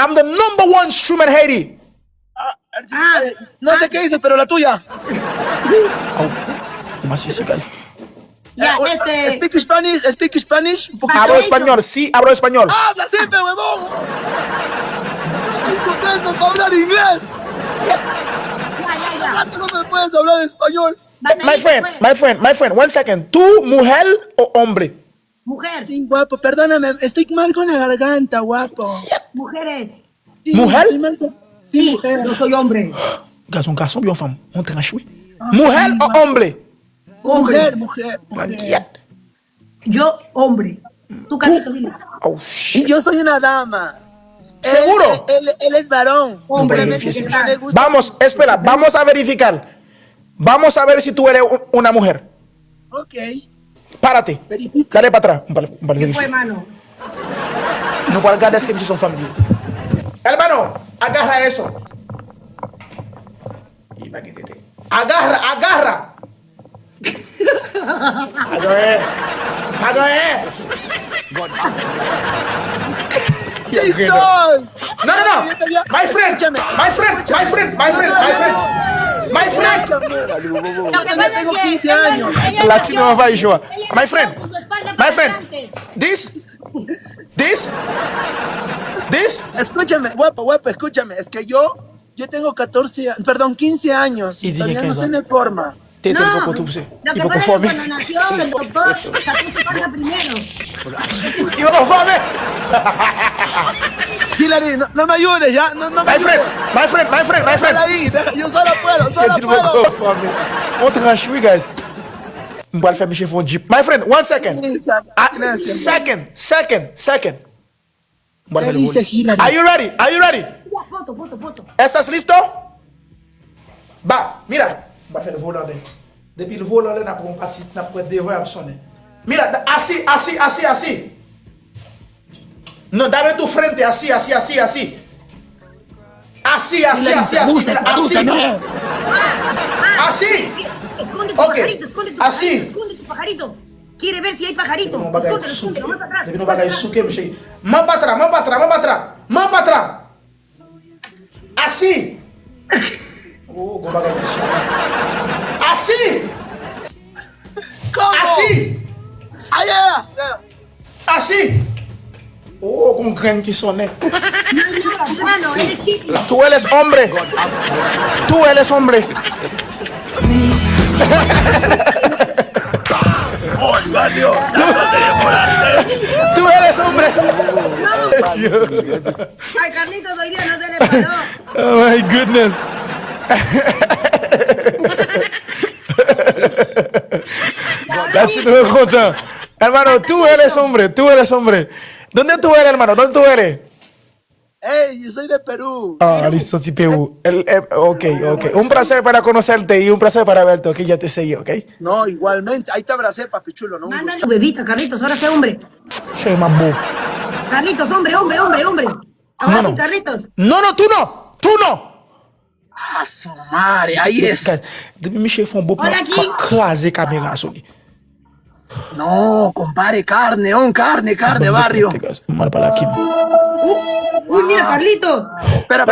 I'm the #1 streamer in Haiti. No sé qué dices, pero la tuya. ¿Cómo así, guys? Ya, Speak Spanish. Un poquito. Hablo español, sí, hablo español. ¡Habla siempre, huevón! Insultando para hablar inglés. Ya. No me puedes hablar español. My friend, 1 second. ¿Tú, mujer o hombre? Mujer. Sí, guapo, perdóname, estoy mal con la garganta, guapo. Mujeres. Sí, ¿Mujer? estoy mal con- Sí, mujer. Yo soy hombre. Gars, un garçon bien femme. On te rachoué. Mujer o hombre? Mujer. Yo, hombre. Tú, Carlito, dile. Oh, Y shit. yo soy una dama. ¿Seguro? Él es varón. Hombre, Simplemente vete, que que no le tal. gusta Vamos, su- espera, vamos a verificar. Vamos a ver si tú eres una mujer. Ok. Párate. Verifica. Dale para atrás. ¿Qué fue, mano? No guardas que son familia. Hermano, agarra eso. Agarra. Agarra. ¡Sí soy! No. My friend. Yo también tengo 15 años. Latino vai jogar. My friend. This. Escúchame, guapo, escúchame. Es que yo tengo 15 años. Y Y todavía dije no que se me forma. Te No, un poco tú, sí. lo que Tipo pasa con es que fome. cuando nació el doctor sacó su panza primero. Iba con fome. Hillary, no me ayudes ya. No me My friend. Déjala ahí, yo solo puedo. On te rachoué, guys. Mbwa le faire mes cheveux jeep. My friend, 1 second. Second. ¿Qué dice Hillary? Are you ready? Ya, foto. ¿Estás listo? Va, mira. Va a faire le volant. Depuis le volant, on a pour un parti, on a pour devoir sonner. Mira, así. No, dame tu frente, así. Así. Así. Esconde tu Ok, pajarito, esconde tu pajarito. Quiere ver si hay pajarito. Escóndelo, más atrás. Depi nou bagay souke, mwen chéri. Man pa tra. Asi. Oh, gon bagay disyon. Asi. ¿Cómo? Asi. Oh, gon gren ki sone. Mano, eres chiqui. Tú eres hombre. Tú eres hombre. Ay, Carlitos, hoy día no te le paró. Oh my goodness. That's no contra. Hermano, tú eres hombre. ¿Dónde tú eres, hermano? Hey, yo soy de Perú. Ah, listo, sí, Perú. Ok. Un placer para conocerte y un placer para verte. Ok, ya te seguí, ok. No, igualmente. Ahí te abracé, papi chulo, ¿no? Un Mándale gusto. tu bebita, Carlitos, ahora sé hombre. Soy mambo. Carlitos, hombre. Ahora sí, Carlitos. No, tú no. Ah, su madre, ahí es. Demi me chefon bo Olha aqui. craser caméra soli. No, compadre, carne, barrio. Mano para aqui. Uy, mira, Carlitos. Espera,